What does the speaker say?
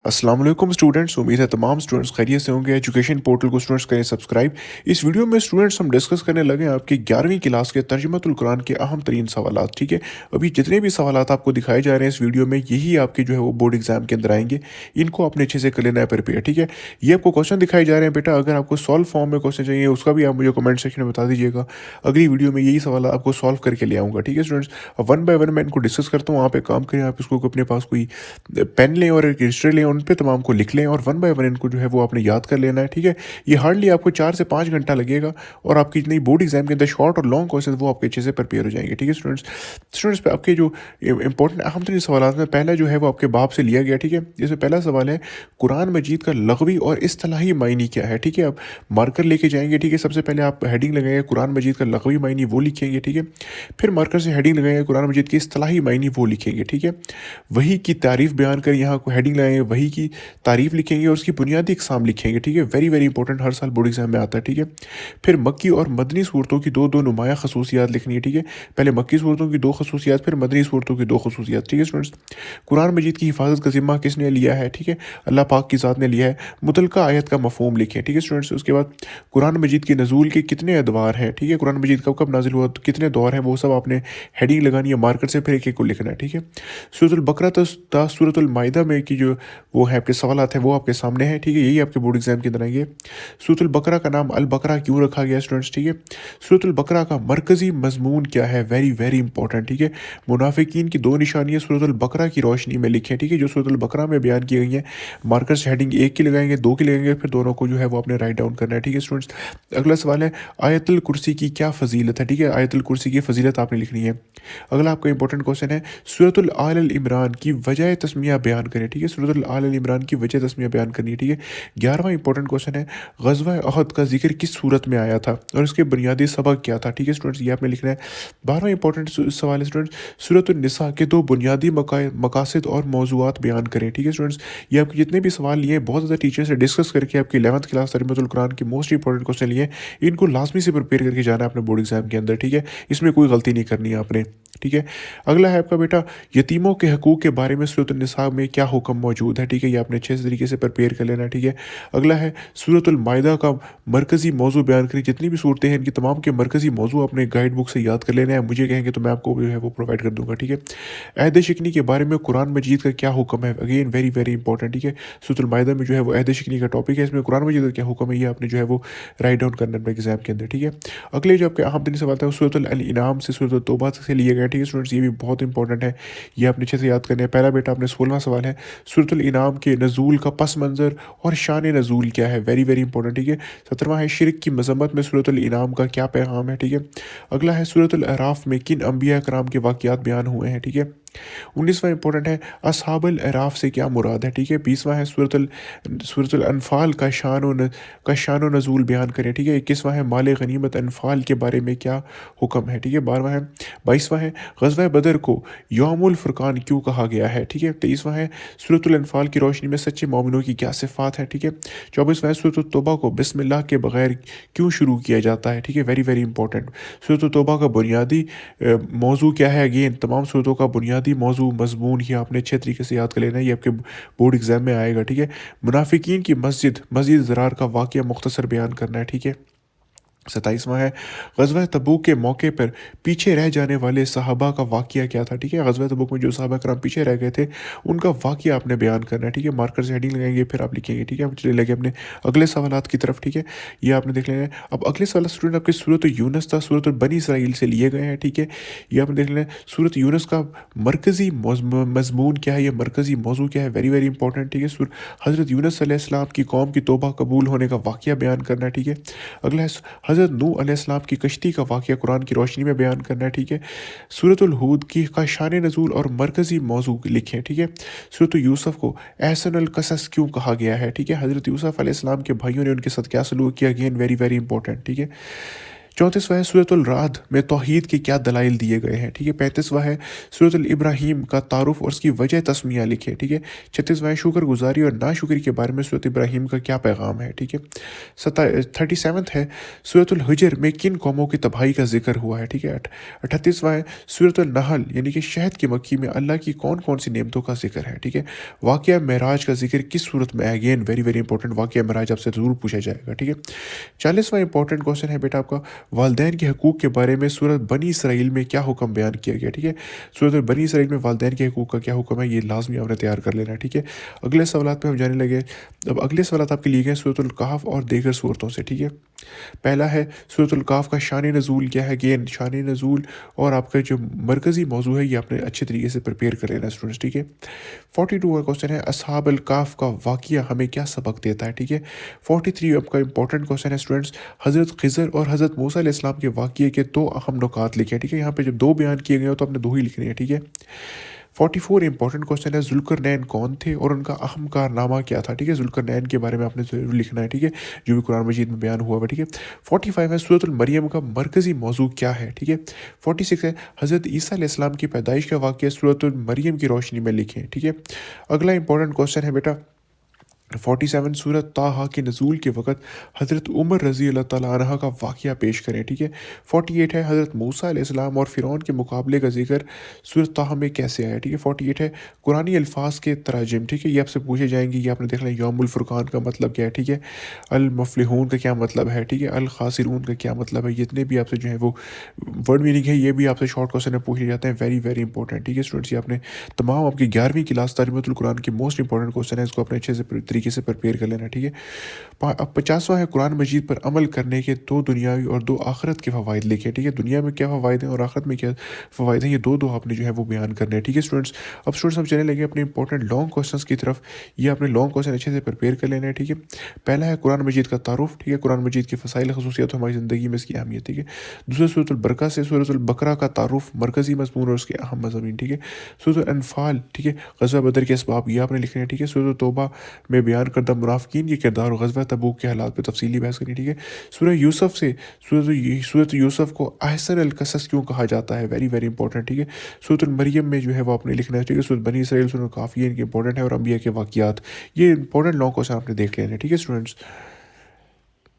अस्सलाम वालेकुम स्टूडेंट्स, उम्मीद है तमाम स्टूडेंट्स खैरियत से होंगे। एजुकेशन पोर्टल को स्टूडेंट्स करें सब्सक्राइब। इस वीडियो में स्टूडेंट्स हम डिस्कस करने लगे हैं आपकी 11वीं क्लास के तर्जुमतुल कुरान के अहम तरीन सवालात। ठीक है, अभी जितने भी सवालात आपको दिखाए जा रहे हैं इस वीडियो में, यही आपके जो है वो बोर्ड एग्जाम के अंदर आएंगे। इनको आपने अच्छे से कर लेना है प्रिपेयर। ठीक है, ये आपको क्वेश्चन दिखाए जा रहे हैं बेटा। अगर आपको सॉल्व फॉर्म में क्वेश्चन चाहिए उसका भी आप मुझे कमेंट सेक्शन में बता दीजिएगा। अगली वीडियो में यही सवाल आपको सॉल्व करके ले आऊँगा। ठीक है स्टूडेंट्स, वन बाय वन मैं इनको डिस्कस करता हूँ। वहाँ पे काम करें, आप इसको अपने पास कोई पेन लें और एक रजिस्टर लें, उन पे तमाम को लिख लें और वन बाय वन इनको जो है वो आपने याद कर लेना है। ठीक है, ये हार्डली आपको 4 से 5 घंटा लगेगा और आपकी जितनी बोर्ड एग्जाम के अंदर शॉर्ट और लॉन्ग क्वेश्चन वो आपके अच्छे से प्रिपेयर हो जाएंगे। ठीक है स्टूडेंट्स, स्टूडेंट्स पे आपके जो इंपॉर्टेंट अहम तरीन सवाल में पहला जो है वो आपके बाप से लिया गया। ठीक है, इसमें पहला सवाल है कुरान मजीद का लग़वी और इस्तिलाही मायनी क्या है। ठीक है, आप मार्कर लेके जाएंगे। ठीक है, सबसे पहले आप हेडिंग लगाएंगे कुरान मजीद का लग़वी मायनी, वो लिखेंगे। ठीक है, फिर मार्कर से हेडिंग लगाएंगे कुरान मजीद की इस्तिलाही मायनी, वो लिखेंगे। ठीक है, वही की तारीफ बयान कर यहाँ को हेडिंग लगाएंगे, वही की तारीफ लिखेंगे और उसकी बुनियादी इकसाम लिखेंगे। ठीक है, वेरी वेरी इंपॉर्टेंट, हर साल बोर्ड एग्जाम में आता है। ठीक है, फिर मक्की और मदनी सूरतों की दो दो नुमाया खसूसियात लिखनी है। ठीक है, पहले मक्की सूरतों की दो खसूसियात, फिर मदनी सूरतों की दो खसूसियात। ठीक है स्टूडेंट्स, कुरान मजीद की हिफाजत का जिम्मा किसने लिया है। ठीक है, अल्लाह पाक की ज़ात ने लिया है। मुतलका आयत का मफहूम लिखें। ठीक है स्टूडेंट्स, उसके बाद कुरान मजीद के नज़ूल के कितने अदवार हैं। ठीक है, कुरान मजीद कब कब नाजिल हुआ, कितने दौर हैं, वो सब आपने हेडिंग लगानी है, मार्कर से फिर एक एक को लिखना है। ठीक है, सूरतुल बकरा था सूरतुल माइदा में की जो वो है आपके सवालात हैं वो आपके सामने है। ठीक है, यही आपके बोर्ड एग्जाम के अंदर आएंगे। सूरतुल बकरा का नाम अल बकरा क्यों रखा गया स्टूडेंट्स। ठीक है, सूरतुल बकरा का मरकजी मजमून क्या है, वेरी वेरी इंपॉर्टेंट। ठीक है, मुनाफिकीन की दो निशानियां सूरतुल बकरा की रोशनी में लिखें। ठीक है, जो सूरतुल बकरा में बयान की गई हैं, मार्कर से हेडिंग एक की लगाएंगे, दो की लगाएंगे, फिर दोनों को जो है वो आपने राइट डाउन करना है। ठीक है स्टूडेंट्स, अगला सवाल है आयतुल कुर्सी की क्या फजीलत है। ठीक है, आयतुल कुर्सी की फजीलत आपने लिखनी है। अगला आपका इंपॉर्टेंट क्वेश्चन है सूरतुल आल इमरान की वजह तस्मिया बयान करें। ठीक है, सूरतुल आल इमरान की वजह तस्मिया बयान करनी है। ठीक है, 11वां इंपॉर्टेंट क्वेश्चन है ग़ज़वा अहद का जिक्र किस सूरत में आया था और इसके बुनियादी सबक क्या था। ठीक है स्टूडेंट्स, ये आपने लिखना है। 12वां इंपॉर्टेंट सवाल है स्टूडेंट्स सूरतुल निसा के दो बुनियादी मकासद और मौज़ूआत बयान करें। ठीक है स्टूडेंट्स, ये आपके जितने भी सवाल लिए बहुत ज़्यादा टीचर से डिस्कस करके आपकी 11th क्लास तर्जुमतुल कुरान के मोस्ट इंपॉर्टेंट क्वेश्चन लिए, इनको लाजमी से प्रिपेयर करके जाना है अपने बोर्ड एग्जाम के अंदर। ठीक है, इसमें कोई गलती नहीं करनी है आपने। ठीक है, अगला है आपका बेटा यतीमों के हकूक़ के बारे में सूरतुल निसा में क्या हुक्म मौजूद है। ठीक है, ये आपने अच्छे तरीके से प्रिपेयर कर लेना है। ठीक है, अगला है सूरतुल माइदा का मरकज़ी मौजू बयान करें। जितनी भी सूरतें हैं इनकी तमाम के मरकज़ी मौजू अपने गाइड बुक से याद कर लेना है। मुझे कहेंगे तो मैं आपको जो है वो प्रोवाइड कर दूंगा। ठीक है, अहद शिकनी के बारे में कुरान मजीद का क्या हुक्म है, अगेन वेरी वेरी इंपॉर्टेंट। ठीक है, सूरतुल माइदा में जो है वो अहद शिकनी का टॉपिक है, इसमें कुरान मजीद का क्या हुक्म है ये आपने जो है वो राइट डाउन करना है एग्जाम के अंदर। ठीक है, अगले जो आपके अहम दिन सवाल था वो सूरतुल अल इनाम से सूरतुल तौबा से लिए गए। ठीक है स्टूडेंट्स, ये भी बहुत इंपॉर्टेंट है, ये आपने अच्छे से याद करना है। पहला बेटा आपने 16वां सवाल है सूरतुल इनाम के नज़ूल का पस मंज़र और शान नज़ूल क्या है, वेरी वेरी इंपॉर्टेंट। ठीक है, 17वां है शिरक की मजम्मत में सूरतुल इनाम का क्या पैगाम है। ठीक है, अगला है सूरतुल अराफ में किन अंबिया कराम के वाक़यात बयान हुए हैं। ठीक है, 19वां इंपॉर्टेंट है असहाबुल अराफ से क्या मुराद है। ठीक है, 20वां है सूरतुल सूरतुल अनफाल का शान व नज़ूल बयान करें। ठीक है, 21वां है माल गनीमत अनफाल के बारे में क्या हुक्म है। ठीक है, 22वां है ग़ज़वा बदर को यौमुल फुरकान क्यों कहा गया है। ठीक है, 23वां है सूरतुल अनफाल की रोशनी में सच्चे मोमिनों की क्या सिफ़ात है। ठीक है, 24वां है सूरतुल तौबा को बिस्मिल्लाह के बगैर क्यों शुरू किया जाता है। ठीक है, वेरी वेरी इंपॉर्टेंट। सूरतुल तौबा का बुनियादी मौजू क्या है, अगेन तमाम सूरतों का बुनियादी मौजू मजमून ही आपने अच्छे तरीके से याद कर लेना है, ये आपके बोर्ड एग्जाम में आएगा। ठीक है, मुनाफिकीन की मस्जिद ज़रार का वाक़या मुख्तसर बयान करना है। ठीक है, 27वां है ग़ज़वा तबूक के मौके पर पीछे रह जाने वाले सहाबा का वाक़या क्या था। ठीक है, ग़ज़वा तबूक में जो सहाबा कराम पीछे रह गए थे उनका वाक़या आपने बयान करना है। ठीक है, मार्कर से हेडिंग लगाएंगे फिर आप लिखेंगे। ठीक है, अब चले लगे अपने अगले सवालात की तरफ। ठीक है, ये आपने देख लेना है। अब अगले सवाल स्टूडेंट आपके सूरत यूनस था, सूरत बनी इसराइल से लिए गए हैं। ठीक है, ये आपने देख लेना है। सूरत यूनस का मरकज़ी मजमून क्या है, ये मरकज़ी मौजू क्या है, वेरी वेरी इंपॉर्टेंट। ठीक है, हज़रत यूनस अलैहिस्सलाम की कौम की तौबा कबूल होने का वाक़या बयान करना है। ठीक है, अगला है हज़रत नूह अलैहिस्सलाम की कश्ती का वाक़या कुरान की रोशनी में बयान करना है। ठीक है, सूरतुल हूद की का शान नज़ूल और मरकज़ी मौजू लिखें। ठीक है, सूरत यूसुफ को एहसनुल कसस क्यों कहा गया है। ठीक है, हज़रत यूसुफ अलैहिस्सलाम के भाइयों ने उनके साथ क्या सलूक किया, अगेन वेरी वेरी इंपॉर्टेंट। ठीक है, 34वां है सूरतुल राद में तौहीद के क्या दलाइल दिए गए हैं, ठीक है। 35वां है सूरतुल इब्राहीम का तारुफ और उसकी वजह तस्मिया लिखे, ठीक है। 36वां है शुक्र गुजारी और नाशुक्री के बारे में सूरत इब्राहीम का क्या पैगाम है, ठीक है। 37 है सूरतुल हिजर में किन कौमों की तबाही का जिक्र हुआ है, ठीक है। 38वां है सूरतुल नहल यानी कि शहद की मक्खी में अल्लाह की कौन कौन सी नेमतों का जिक्र है, ठीक है। वाक़या मेराज का जिक्र किस सूरत में है, अगेन वेरी वेरी इंपॉर्टेंट, वाक़या मेराज आपसे ज़रूर पूछा जाएगा, ठीक है। 40वां इंपॉर्टेंट क्वेश्चन है बेटा आपका, वालदैन के हकूक़ के बारे में सूरत बनी इसराइल में क्या हुक्म बयान किया गया, ठीक है। सूरत बनी इसराइल में वालदैन के हकूक़ का क्या हुक्म है, ये लाजमी आपने तैयार कर लेना है, ठीक है। अगले सवालात पे हम जाने लगे। अब अगले सवालात आपके लिए गए सूरतुल कहफ और दीगर सूरतों से, ठीक है। पहला है सूरतुल कहफ का शान नज़ूल क्या है, अगेन शान नज़ूल और आपका जो मरकज़ी मौजू है ये आपने अच्छे तरीके से प्रिपेयर कर लेना स्टूडेंट्स, ठीक है। 42 का क्वेश्चन है असहाब अल कहफ का वाक़या हमें क्या सबक देता है, ठीक है। 43 आपका इंपॉर्टेंट क्वेश्चन है स्टूडेंट्स, हज़रत खिज़र और हज़रत मूसा अलैहिस्सलाम के वाक़ये के दो अहम नुकात लिखे हैं, ठीक है। यहाँ पे जब दो बयान किए गए हो तो आपने दो ही लिखने हैं, ठीक है। 44 इंपॉर्टेंट क्वेश्चन है जुल्करनैन कौन थे और उनका अहम कारनामा क्या था, ठीक है। जुल्करनैन के बारे में आपने ज़रूर लिखना है, ठीक है, जो भी कुरान मजीद में बयान हुआ है, ठीक है। 45 है सूरतुल मरियम का मरकज़ी मौजू क्या है, ठीक है। 46 है हज़रत ईसा अलैहिस्सलाम की पैदाइश का वाक़या सूरतुल मरियम की रोशनी में लिखें, ठीक है। अगला इंपॉर्टेंट क्वेश्चन है बेटा 47 सूरत ताहा के नज़ूल के वक़्त हज़रत उमर रज़ी अल्लाह ताला अन्हा का वाक़या पेश करें, ठीक है। 48 है हज़रत मूसा अलैहिस्सलाम और फ़िरौन के मुकाबले का ज़िक्र सूरत ताहा में कैसे आया, ठीक है। 48 है कुरानी अल्फाज के तराजिम, ठीक है, ये आपसे पूछे जाएंगे, ये आपने देख लिया यौमुल फुरकान का मतलब क्या है, ठीक है। अल मुफ़लिहून का क्या मतलब है, ठीक है। अल खासिरून का क्या मतलब है, जितने भी आपसे जो है वो वर्ड मीनिंग है ये भी आपसे शॉर्ट क्वेश्चन में पूछ लिए जाते हैं, वेरी वेरी इंपॉर्टेंट, ठीक है स्टूडेंट्स। ये आपने तमाम आपकी 11वीं क्लास तर्जुमतुल कुरान की मोस्ट इंपॉर्टेंट क्वेश्चन है, इसको अपने अच्छे से तरीके से प्रिपेयर कर लेना, ठीक है। अब 50वां है कुरान मजीद पर अमल करने के दो दुनियावी और दो आखिरत के फ़वाइद लिखे, ठीक है। दुनिया में क्या फ़वाइद हैं और आखिरत में क्या फ़वाइद हैं, ये दो दो आपने जो है वो बयान करने हैं, ठीक है स्टूडेंट्स। अब स्टूडेंट्स हम चलने लगे अपने इंपॉर्टेंट लॉन्ग क्वेश्चंस की तरफ, ये आपने लॉन्ग क्वेश्चन अच्छे से प्रिपेयर कर लेना है, ठीक है। पहला है कुरान मजीद का तारुफ, ठीक है, कुरान मजीद की फ़साइल खसूसियत हमारी ज़िंदगी में इसकी अहमियत, ठीक है। दूसरा सूरतुल बरका से सूरतुल बकरा का तारुफ, मरकज़ी मज़मून और उसके अहम मज़ामीन, ठीक है। सूरतुल अनफाल, ठीक है, ग़ज़वा बदर के असबाब ये आपने लिखने हैं, ठीक है। सूरत तौबा में बयान करदा मुनाफ़िकीन के किरदार और ग़ज़वा तबूक के हालात पे तफसीली बहस करनी, ठीक है। सूरह यूसुफ से सूरत यूसुफ को अहसन अल क़सस क्यों कहा जाता है, वेरी वेरी इंपॉर्टेंट, ठीक है। सूरतुल मरियम में जो है वो आपने लिखना है, ठीक है। सूरत बनी इसराइल सूरत काफ़ी इनके इंपॉर्टेंट है और अंबिया के वाक़ियात, ये इंपॉर्टेंट लॉन्ग क्वेश्चन आपने देख लेना है, ठीक है स्टूडेंट्स।